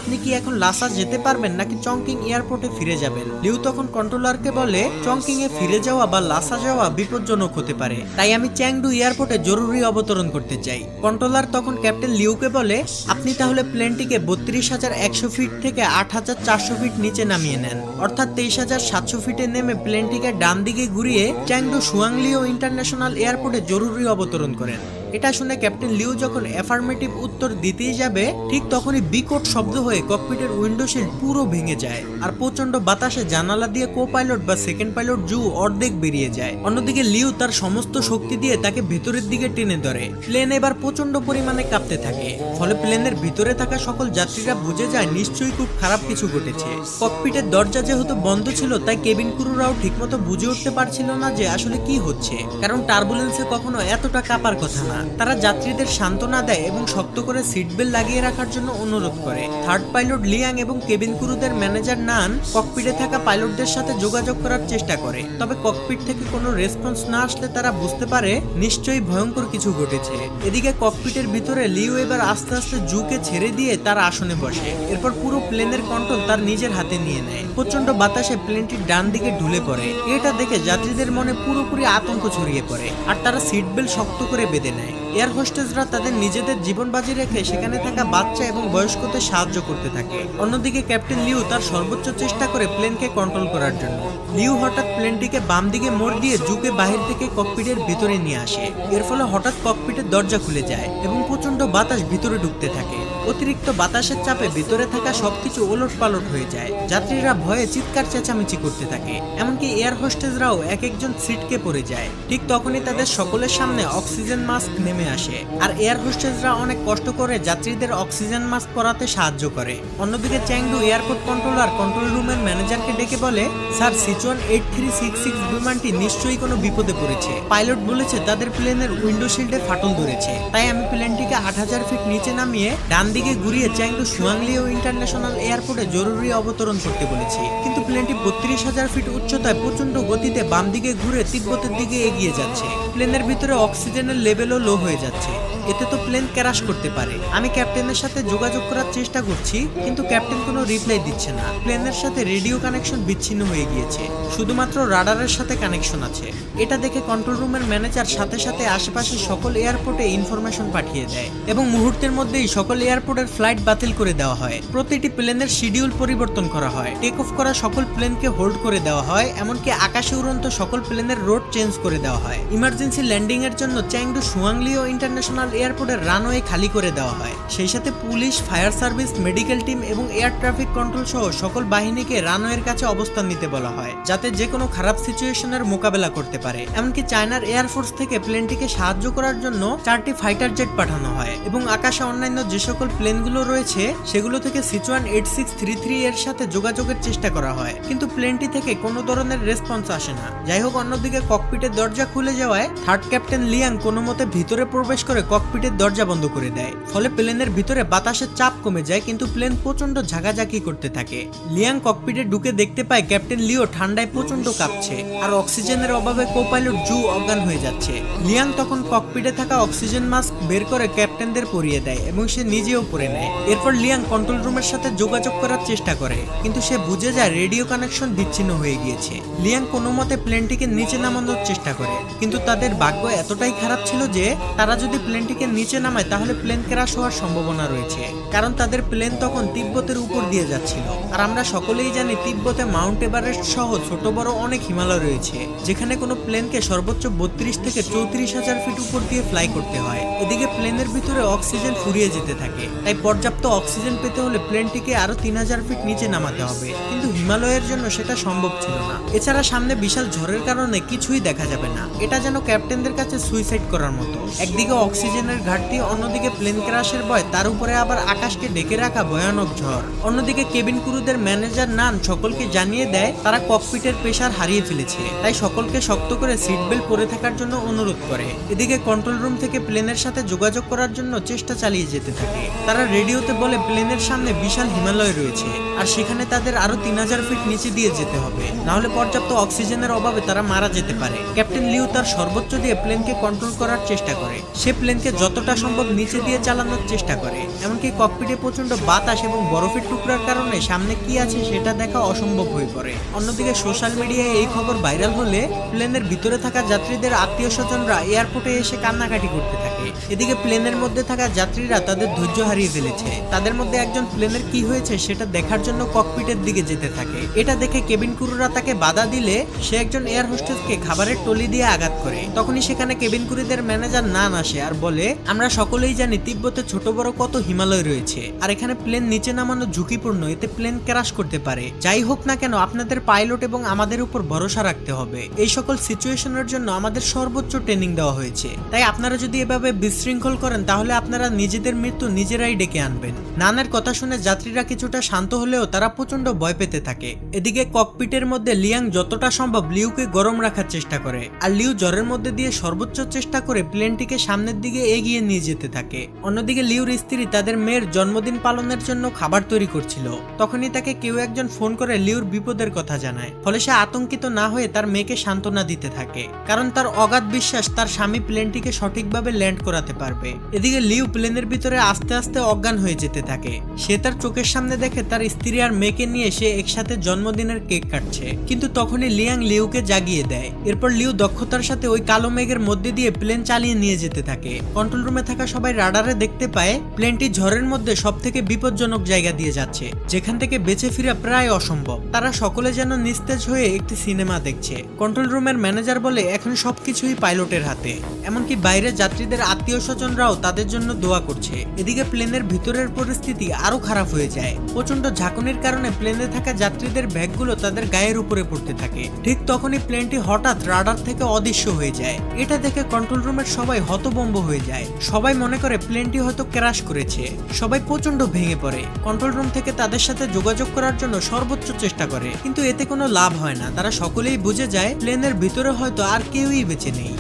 আপনি কি এখন লাসা যেতে পারবেন নাকি চংকিং এয়ারপোর্টে ফিরে যাবেন? লিউ তখন কন্ট্রোলারকে বলে, চংকিং এ ফিরে যাওয়া বা লাসা যাওয়া বিপজ্জনক হতে পারে, তাই আমি চ্যাংডু এয়ারপোর্টে জরুরি অবতরণ করতে চাই। কন্ট্রোলার তখন ক্যাপ্টেন লিউকে বলে, আপনি তাহলে প্লেনটিকে 32,100 ফিট থেকে 8,400 ফিট নিচে নামিয়ে নেন, অর্থাৎ 23,700 ফিটে নেমে প্লেনটিকে ডান দিকে ঘুরিয়ে চ্যাংডু সুয়াংলিও ইন্টারন্যাশনাল এয়ারপোর্টে জরুরি অবতরণ করেন। এটা শুনে ক্যাপ্টেন লিউ যখন অ্যাফার্মেটিভ উত্তর দিতেই যাবে, ঠিক তখনই বিকট শব্দ হয়ে ককপিটের উইন্ডোশিল্ড পুরো ভেঙে যায়, আর প্রচন্ড বাতাসে জানালা দিয়ে কো পাইলট বা সেকেন্ড পাইলট জু অর্ধেক বেরিয়ে যায়। অন্যদিকে লিউ তার সমস্ত শক্তি দিয়ে তাকে ভেতরের দিকে টেনে ধরে। প্লেন এবার প্রচন্ড পরিমাণে কাঁপতে থাকে, ফলে প্লেনের ভিতরে থাকা সকল যাত্রীরা বুঝে যায় নিশ্চয়ই খুব খারাপ কিছু ঘটেছে। ককপিটের দরজা যেহেতু বন্ধ ছিল, তাই কেবিন ক্রুরাও ঠিকমতো বুঝে উঠতে পারছিল না যে আসলে কি হচ্ছে, কারণ টার্বুলেন্সে কখনো এতটা কাঁপার কথা না। তারা যাত্রীদের সান্ত্বনা দেয় এবং শক্ত করে সিট বেল্ট লাগিয়ে রাখার জন্য অনুরোধ করে। থার্ড পাইলট লিয়াং এবং কেবিন ক্রুদের ম্যানেজার নান ককপিটে থাকা পাইলটদের সাথে যোগাযোগ করার চেষ্টা করে, তবে ককপিট থেকে কোনো রেসপন্স না আসলে তারা বুঝতে পারে নিশ্চয়ই ভয়ঙ্কর কিছু ঘটেছে। এদিকে ককপিটের ভিতরে লিউ এবার আস্তে আস্তে জুকে ছেড়ে দিয়ে তার আসনে বসে, এরপর পুরো প্লেনের কন্ট্রোল তার নিজের হাতে নিয়ে নেয়। প্রচন্ড বাতাসে প্লেনটি ডান দিকে ঢুলে পড়ে। এটা দেখে যাত্রীদের মনে পুরোপুরি আতঙ্ক ছড়িয়ে পড়ে, আর তারা সিট বেল্ট শক্ত করে বেঁধে নেয়। এয়ার হোস্টেসরা তাদের নিজেদের জীবন বাজি রেখে সেখানে থাকা বাচ্চা এবং বয়স্কদের সাহায্য করতে থাকে। অন্যদিকে ক্যাপ্টেন লিউ তার সর্বোচ্চ চেষ্টা করে প্লেনকে কন্ট্রোল করার জন্য। লিউ হঠাৎ প্লেনটিকে বাম দিকে মোড় দিয়ে জুকে বাহির থেকে ককপিটের ভিতরে নিয়ে আসে। এর ফলে হঠাৎ ককপিটের দরজা খুলে যায় এবং প্রচন্ড বাতাস ভিতরে ঢুকতে থাকে। অতিরিক্ত বাতাসের চাপে ভিতরে থাকা সবকিছু ওলট পালট হয়ে যায়। যাত্রীরা ভয়ে চিৎকার চেঁচামেচি করতে থাকে, এমনকি এয়ার হোস্টেসরাও এক একজন সিটকে পড়ে যায়। ঠিক তখনই তাদের সকলের সামনে অক্সিজেন মাস্ক নেমে আসে, আর এয়ার হোস্টেসরা অনেক কষ্ট করে যাত্রীদের অক্সিজেন মাস্ক পরাতে সাহায্য করে। অন্যদিকে চ্যাংডু এয়ারপোর্ট কন্ট্রোলার কন্ট্রোল রুমের ম্যানেজারকে ডেকে বলে, স্যার, সিচুয়ান 8366 বিমানটি নিশ্চয়ই কোনো বিপদে পড়েছে। পাইলট বলেছে তাদের প্লেনের উইন্ডোশিল্ডে ফাটল ধরেছে, তাই আমি প্লেনটিকে 8,000 ফিট নিচে নামিয়ে ডান দিকে ঘুরিয়ে চ্যাংডু সুয়াংলিও ইন্টারন্যাশনাল এয়ারপোর্টে জরুরি অবতরণ করতে বলেছি। কিন্তু প্লেনটি 32,000 ফিট উচ্চতায় প্রচন্ড গতিতে বাম দিকে ঘুরে তিব্বতের দিকে এগিয়ে যাচ্ছে। প্লেনের ভিতরে অক্সিজেনের লেভেলও লো হয়ে যাচ্ছে, এতে তো প্লেন ক্র্যাশ করতে পারে। আমি ক্যাপ্টেনের সাথে যোগাযোগ করার চেষ্টা করছি, কিন্তু ক্যাপ্টেন কোনো রিপ্লাই দিচ্ছে না। প্লেনের সাথে রেডিও কানেকশন বিচ্ছিন্ন হয়ে গিয়েছে, শুধুমাত্র রাডারের সাথে কানেকশন আছে। এটা দেখে কন্ট্রোল রুমের ম্যানেজার সাথে সাথে আশেপাশে সকল এয়ারপোর্টে ইনফরমেশন পাঠিয়ে দেয় এবং মুহূর্তের মধ্যেই সকল এয়ারপোর্টের ফ্লাইট বাতিল করে দেওয়া হয়। প্রতিটি প্লেনের শিডিউল পরিবর্তন করা হয়, টেক অফ করা সকল প্লেনকে হোল্ড করে দেওয়া হয়, এমনকি আকাশে উড়ন্ত সকল প্লেনের রোড চেঞ্জ করে দেওয়া হয়। ইমার্জেন্সি ল্যান্ডিং এর জন্য চ্যাংডু সুয়াংলিও ইন্টারন্যাশনাল এয়ারপোর্টের রানওয়ে খালি করে দেওয়া হয়। সেই সাথে police, fire service, medical team এবং এয়ার ট্রাফিক কন্ট্রোল সহ সকল বাহিনীকে রানওয়ের কাছে অবস্থান নিতে বলা হয়, যাতে যে কোনো খারাপ সিচুয়েশনের মোকাবেলা করতে পারে। এমনকি চায়নার এয়ারফোর্স থেকে প্লেনটিকে সাহায্য করার জন্য 4টি ফাইটার জেট পাঠানো হয় এবং আকাশে অন্যান্য যে সকল প্লেনগুলো রয়েছে সেগুলো থেকে সিচুয়ান 8633 এর সাথে যোগাযোগের চেষ্টা করা হয়, কিন্তু প্লেনটি থেকে কোনো ধরনের রেসপন্স আসে না। যাই হোক, অন্যদিকে ককপিটের দরজা খুলে যাওয়ায় থার্ড ক্যাপ্টেন লিয়াং কোনো মতে ভিতরে প্রবেশ করে ককপিটের দরজা বন্ধ করে দেয়, ফলে প্লেনের ভিতরে বাতাসের চাপ কমে যায়, কিন্তু প্লেন প্রচন্ড ঝাঁকাঝাঁকি করতে থাকে। লিয়াং ককপিটে ঢুকে দেখতে পায় ক্যাপ্টেন লিও ঠান্ডায় প্রচন্ড কাঁপছে, আর অক্সিজেনের অভাবে কোপাইলট জু অজ্ঞান হয়ে যাচ্ছে। লিয়াং তখন ককপিটে থাকা অক্সিজেন মাস্ক বের করে ক্যাপ্টেনদের পরিয়ে দেয় এবং সে নিজেও পরে নেয়। এরপর লিয়াং কন্ট্রোল রুমের সাথে যোগাযোগ করার চেষ্টা করে, কিন্তু সে বুঝে যায় রেডিও কানেকশন বিচ্ছিন্ন হয়ে গিয়েছে। লিয়াং কোনো মতে প্লেনটিকে নিচে নামানোর চেষ্টা করে, কিন্তু তাদের ভাগ্য এতটাই খারাপ ছিল যে তারা যদি প্লেনটিকে নিচে নামায় তাহলে প্লেন ক্র্যাশ হওয়ার সম্ভাবনা রয়েছে, কারণ তাদের প্লেন তখন তিব্বতের উপর দিয়ে যাচ্ছিল। আর আমরা সকলেই জানি তিব্বতে মাউন্ট এভারেস্ট সহ ছোট বড় অনেক হিমালয় রয়েছে, যেখানে কোনো প্লেনকে সর্বোচ্চ 32 থেকে 34,000 ফিট উপর দিয়ে ফ্লাই করতে হয়। এদিকে প্লেনের ভিতরে অক্সিজেন ফুরিয়ে যেতে থাকে, তাই পর্যাপ্ত অক্সিজেন পেতে হলে প্লেনটিকে আরো 3,000 ফিট নিচে নামাতে হবে, কিন্তু হিমালয়ের জন্য সেটা সম্ভব ছিল না। এছাড়া সামনে বিশাল ঝড়ের কারণে কিছুই দেখা যাবে না। এটা যেন ক্যাপ্টেনদের কাছে সুইসাইড করার মতো। একদিকে অক্সিজেনের ঘাটতি, অন্যদিকে প্লেন ক্র্যাশের ভয়, তার উপরে আবার আকাশকে ডেকে রাখা ভয়ানক ঝড়। অন্যদিকে কেবিন ক্রুদের ম্যানেজার নান সকলকে জানিয়ে দেয় তারা ককপিটের প্রেসার হারিয়ে ফেলেছে, তাই সকলকে শক্ত করে সিট বেল্ট পরে থাকার জন্য অনুরোধ করে। এদিকে কন্ট্রোল রুম থেকে প্লেনের সাথে যোগাযোগ করার জন্য চেষ্টা চালিয়ে যেতে থাকে। তারা রেডিওতে বলে প্লেনের সামনে বিশাল হিমালয় রয়েছে, আর সেখানে তাদের আরো 3,000 ফিট নিচে দিয়ে যেতে হবে, নাহলে পর্যাপ্ত অক্সিজেনের অভাবে তারা মারা যেতে পারে। ক্যাপ্টেন লিউ তার সর্বোচ্চ দিয়ে প্লেনকে কন্ট্রোল করার চেষ্টা করে। সে প্লেন প্লেনকে যতটা সম্ভব নিচে দিয়ে চালানোর চেষ্টা করে। এমনকি ককপিটে প্রচন্ড বাতাস এবং বরফের টুকরার কারণে সামনে কি আছে সেটা দেখা অসম্ভব হয়ে পড়ে। অন্যদিকে সোশ্যাল মিডিয়ায় এই খবর ভাইরাল হলে প্লেনের ভিতরে থাকা যাত্রীদের আত্মীয় স্বজনরা এয়ারপোর্টে এসে কান্নাকাটি করতে থাকে। এদিকে প্লেনের মধ্যে থাকা যাত্রীরা তাদের ধৈর্য হারিয়ে ফেলেছে। তাদের মধ্যে একজন প্লেনের কি হয়েছে সেটা দেখার জন্য ককপিটের দিকে যেতে থাকে। এটা দেখে কেবিন ক্রুরা তাকে বাধা দিলে সে একজন এয়ার হোস্টেসকে খাবারের টলি দিয়ে আঘাত করে। তখনই সেখানে কেবিন ক্রুদের ম্যানেজার নান আসে আর বলে, আমরা সকলেই জানি তিব্বতে ছোট বড় কত হিমালয় রয়েছে, আর এখানে প্লেন নিচে নামানো ঝুঁকিপূর্ণ, এতে প্লেন ক্র্যাশ করতে পারে। যাই হোক না কেন আপনাদের পাইলট এবং আমাদের উপর ভরসা রাখতে হবে। এই সকল সিচুয়েশনের জন্য আমাদের সর্বোচ্চ ট্রেনিং দেওয়া হয়েছে। তাই আপনারা যদি এভাবে বিশৃঙ্খল করেন তাহলে আপনারা নিজেদের মৃত্যু নিজেরাই ডেকে আনবেন। নানের কথা শুনে যাত্রীরা কিছুটা শান্ত হলেও তারা প্রচন্ড ভয় পেতে থাকে। এদিকে ককপিটের মধ্যে লিয়াং যতটা সম্ভব লিউকে গরম রাখার চেষ্টা করে, আর লিউ জ্বরের মধ্যে দিয়ে সর্বোচ্চ চেষ্টা করে প্লেনটিকে সামনের দিকে এগিয়ে নিয়ে যেতে থাকে। অন্যদিকে লিউর স্ত্রী তাদের মেয়ের জন্মদিন পালনের জন্য খাবার তৈরি করছিল। তখনই তাকে কেউ একজন ফোন করে লিউর বিপদের কথা জানায়। ফলে সে আতঙ্কিত না হয়ে তার মেয়েকে সান্ত্বনা দিতে থাকে, কারণ তার অগাধ বিশ্বাস তার স্বামী প্লেনটিকে সঠিকভাবে ল্যান্ড করাতে পারবে। এদিকে লিউ প্লেনের ভিতরে আস্তে আস্তে অজ্ঞান হয়ে যেতে থাকে। সে তার চোখের সামনে দেখে তার স্ত্রী আর মেয়েকে নিয়ে সে একসাথে জন্মদিনের কেক কাটছে, কিন্তু তখনই লিয়াং লিউকে জাগিয়ে দেয়। এরপর লিউ দক্ষতার সাথে ওই কালো মেঘের মধ্যে দিয়ে প্লেন চালিয়ে নিয়ে যেতে থাকে। কন্ট্রোল রুমে থাকা সবাই রাডারে দেখতে পায় প্লেনটি ঝড়ের মধ্যে সব থেকে বিপজ্জনক জায়গা দিয়ে যাচ্ছে, যেখান থেকে বেঁচে ফেরা প্রায় অসম্ভব। তারা সকলে যেন নিস্তেজ হয়ে একটি সিনেমা দেখছে। কন্ট্রোল রুমের ম্যানেজার বলে, এখন সবকিছুই পাইলটের হাতে। এমনকি বাইরে যাত্রীদের আত্মীয় স্বজনরাও তাদের জন্য দোয়া করছে। এদিকে প্লেনের ভিতরের পরিস্থিতি আরো খারাপ হয়ে যায়। প্রচন্ড ঝাঁকুনির কারণে প্লেনে থাকা যাত্রীদের ব্যাগগুলো তাদের গায়ের উপরে পড়তে থাকে। ঠিক তখনই প্লেনটি হঠাৎ রাডার থেকে অদৃশ্য হয়ে যায়। এটা দেখে কন্ট্রোল রুমের সবাই হতভম্ব হয়ে যায়। সবাই মনে করে প্লেনটি হয়তো ক্র্যাশ করেছে। সবাই প্রচন্ড ভেঙে পড়ে। কন্ট্রোল রুম থেকে তাদের সাথে যোগাযোগ করার জন্য সর্বোচ্চ চেষ্টা করে, কিন্তু এতে কোনো লাভ হয় না। তারা সকলেই বুঝে যায় প্লেনের ভিতরে হয়তো আর কেউই বেঁচে নেই।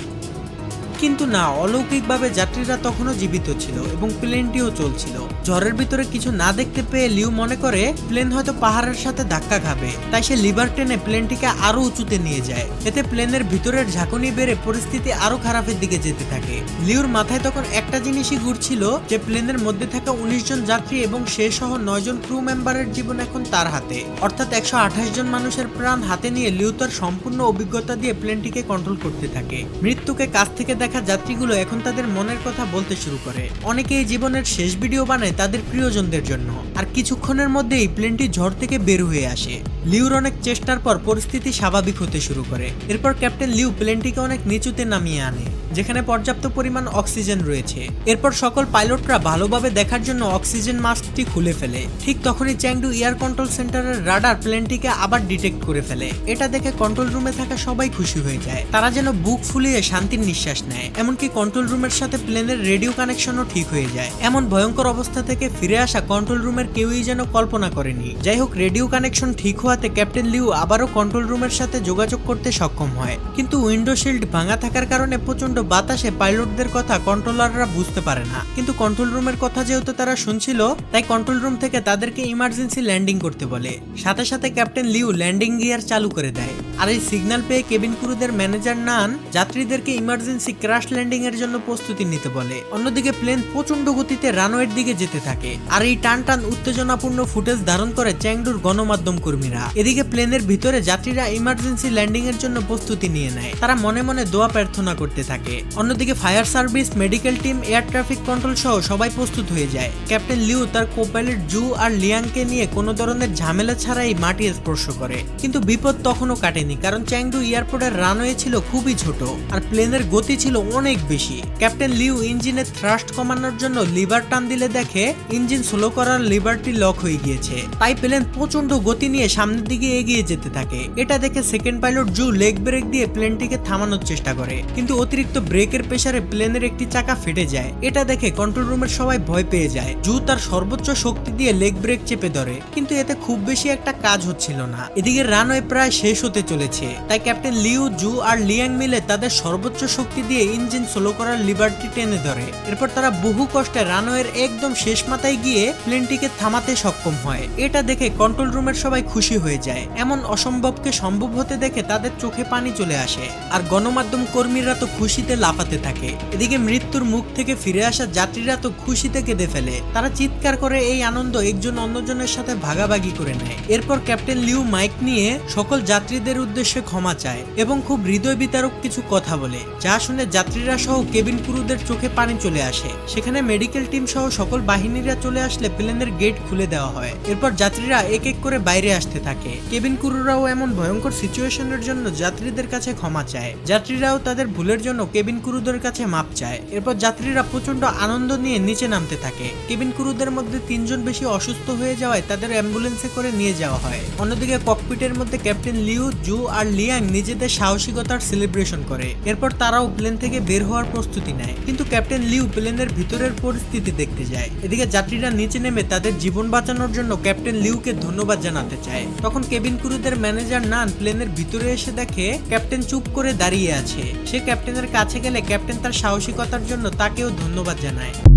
কিন্তু না, অলৌকিকভাবে যাত্রীরা তখনও জীবিত ছিল এবং প্লেনটিও চলছিল। ঝড়ের ভিতরে কিছু না দেখতে পেয়ে লিউ মনে করে প্লেন হয়তো পাহাড়ের সাথে ধাক্কা খাবে, তাই সে লিভার টেনে প্লেনটিকে আরো উঁচুতে নিয়ে যায়। এতে প্লেনের ভিতরের ঝাঁকুনি বেড়ে পরিস্থিতি আরো খারাপের দিকে যেতে থাকে। লিউর মাথায় তখন একটা জিনিসই ঘুরছিল যে প্লেনের মধ্যে থাকা 19 জন যাত্রী এবং সে সহ 9 জন ক্রু মেম্বারের জীবন এখন তার হাতে, অর্থাৎ 128 জন মানুষের প্রাণ হাতে নিয়ে লিউ তার সম্পূর্ণ অভিজ্ঞতা দিয়ে প্লেনটিকে কন্ট্রোল করতে থাকে। মৃত্যুকে কাছ থেকে দেখা যাত্রীগুলো এখন তাদের মনের কথা বলতে শুরু করে। অনেকে এই জীবনের শেষ ভিডিও বানায় তাদের প্রিয়জনদের জন্য, আর কিছুক্ষণের মধ্যেই প্লেনটি ঝড় থেকে বের হয়ে আসে। লিউর অনেক চেষ্টার পর পরিস্থিতি স্বাভাবিক হতে শুরু করে। এরপর ক্যাপ্টেন লিউ প্লেনটিকে অনেক নিচুতে নামিয়ে আনে, যেখানে পর্যাপ্ত পরিমাণ অক্সিজেন রয়েছে। এরপর সকল পাইলটরা ভালোভাবে দেখার জন্য অক্সিজেন মাস্কটি খুলে ফেলে। ঠিক তখনই চ্যাংডু এয়ার কন্ট্রোল সেন্টারের রাডার প্লেনটিকে আবার ডিটেক্ট করে ফেলে। এটা দেখে কন্ট্রোল রুমে থাকা সবাই খুশি হয়ে যায়। তারা যেন বুক ফুলিয়ে শান্তির নিঃশ্বাস নেয়। এমনকি কন্ট্রোল রুমের সাথে প্লেনের রেডিও কানেকশনও ঠিক হয়ে যায়। এমন ভয়ঙ্কর অবস্থা থেকে ফিরে আসা কন্ট্রোল রুমের কেউই যেন কল্পনা করেনি। যাই হোক, রেডিও কানেকশন ঠিক হওয়াতে ক্যাপ্টেন লিউ আবারও কন্ট্রোল রুমের সাথে যোগাযোগ করতে সক্ষম হয়, কিন্তু উইন্ডো শিল্ড ভাঙা থাকার কারণে প্রচন্ড বাতাসে পাইলটদের কথা কন্ট্রোলাররা বুঝতে পারে না। কিন্তু কন্ট্রোল রুমের কথা যেহেতু তারা শুনছিল, তাই কন্ট্রোল রুম থেকে তাদেরকে ইমার্জেন্সি ল্যান্ডিং করতে বলে। সাথে সাথে ক্যাপ্টেন লিউ ল্যান্ডিং গিয়ার চালু করে দেয়। আর এই সিগন্যাল পেয়ে কেবিন ক্রুদের ম্যানেজার নান যাত্রীদেরকে ইমার্জেন্সি ক্র্যাশ ল্যান্ডিং এর জন্য প্রস্তুতি নিতে বলে। অন্যদিকে প্লেন প্রচন্ড গতিতে রানওয়ের দিকে যেতে থাকে, আর এই টান টান উত্তেজনাপূর্ণ ফুটেজ ধারণ করে চ্যাংডুর গণমাধ্যম কর্মীরা। এদিকে প্লেনের ভিতরে যাত্রীরা ইমার্জেন্সি ল্যান্ডিং এর জন্য প্রস্তুতি নিয়ে নেয়। তারা মনে মনে দোয়া প্রার্থনা করতে থাকে। অন্যদিকে fire service, medical team, air traffic control সহ সবাই প্রস্তুত হয়ে যায়। ক্যাপ্টেন লিউ তার কোপাইলট জু আর লিয়াংকে নিয়ে কোনো ধরনের ঝামেলা ছাড়াই মাটি স্পর্শ করে। কিন্তু বিপদ তখনও কাটেনি, কারণ চ্যাংডু এয়ারপোর্টের রানওয়ে ছিল খুবই ছোট আর প্লেনের গতি ছিল অনেক বেশি। ক্যাপ্টেন লিউ ইঞ্জিনের থ্রাস্ট কমানোর জন্য লিভার টান দিলে দেখে ইঞ্জিন স্লো করার লিভারটি লক হয়ে গিয়েছে। তাই প্লেন প্রচন্ড গতি নিয়ে সামনের দিকে এগিয়ে যেতে থাকে। এটা দেখে সেকেন্ড পাইলট জু লেগ ব্রেক দিয়ে প্লেনটিকে থামানোর চেষ্টা করে, কিন্তু অতিরিক্ত ব্রেকের প্রেসারে প্লেনের একটি চাকা ফেটে যায়। এটা দেখে কন্ট্রোল রুমের সবাই ভয় পেয়ে যায়। জু তার সর্বোচ্চ শক্তি দিয়ে লেগ ব্রেক চেপে ধরে, কিন্তু এতে খুব বেশি একটা কাজ হচ্ছিল না। এদিকে রানওয়ে প্রায় শেষ হতে চলেছে, তাই ক্যাপ্টেন লিউ, জু আর লিয়াং মিলে তাদের সর্বোচ্চ শক্তি দিয়ে ইঞ্জিন স্লো করার লিভারটি টেনে ধরে। এরপর তারা বহু কষ্টে রানওয়ের একদম শেষ মাথায় গিয়ে প্লেনটিকে থামাতে সক্ষম হয়। এটা দেখে কন্ট্রোল রুমের সবাই খুশি হয়ে যায়। এমন অসম্ভবকে সম্ভব হতে দেখে তাদের চোখে পানি চলে আসে, আর গণমাধ্যম কর্মীরা তো খুশিতে লাফাতে থাকে। এদিকে মৃত্যুর মুখ থেকে ফিরে আসা যাত্রীরা তো খুশিতে কেঁদে ফেলে। তারা চিৎকার করে এই আনন্দ একজন অন্যজনের সাথে ভাগাভাগি করে নেয়। এরপর ক্যাপ্টেন লিউ মাইক নিয়ে সকল যাত্রীদের উদ্দেশ্যে ক্ষমা চায় এবং খুব হৃদয় বিতারক কিছু কথা বলে, যা শুনে যাত্রীরা সহ কেবিন ক্রুদের চোখে পানি চলে আসে। সেখানে মেডিকেল টিম সহ সকল বাহিনীরা চলে আসলে প্লেনের গেট খুলে দেওয়া হয়। এরপর যাত্রীরা এক এক করে বাইরে আসতে থাকে। কেবিন ক্রুরাও এমন ভয়ঙ্কর সিচুয়েশনের জন্য যাত্রীদের কাছে ক্ষমা চায়। যাত্রীরাও তাদের ভুলের জন্য কেবিন ক্রুদের কাছে মাপ চায়। এরপর যাত্রীরা প্রচন্ড আনন্দ নিয়ে নিচে নামতে থাকে। কেবিন ক্রুদের মধ্যে 3 জন বেশি অসুস্থ হয়ে যাওয়ায় তাদের অ্যাম্বুলেন্সে করে নিয়ে যাওয়া হয়। অন্যদিকে ককপিটের মধ্যে ক্যাপ্টেন লিউ, জু আর লিয়াং নিজেদের সাহসিকতার সেলিব্রেশন করে। এরপর তারাও প্লেন থেকে বের হওয়ার প্রস্তুতি নেয়, কিন্তু ক্যাপ্টেন লিউ প্লেনের ভিতরের পরিস্থিতি দেখতে যায়। এদিকে যাত্রীরা নিচে নেমে তাদের জীবন বাঁচানোর জন্য ক্যাপ্টেন লিউকে ধন্যবাদ জানাতে চায়। তখন কেবিন ক্রুদের ম্যানেজার নান প্লেনের ভিতরে এসে দেখে ক্যাপ্টেন চুপ করে দাঁড়িয়ে আছে। সে ক্যাপ্টেনের কাছে গেলে ক্যাপ্টেন তার সাহসিকতার জন্য তাকেও ধন্যবাদ জানায়।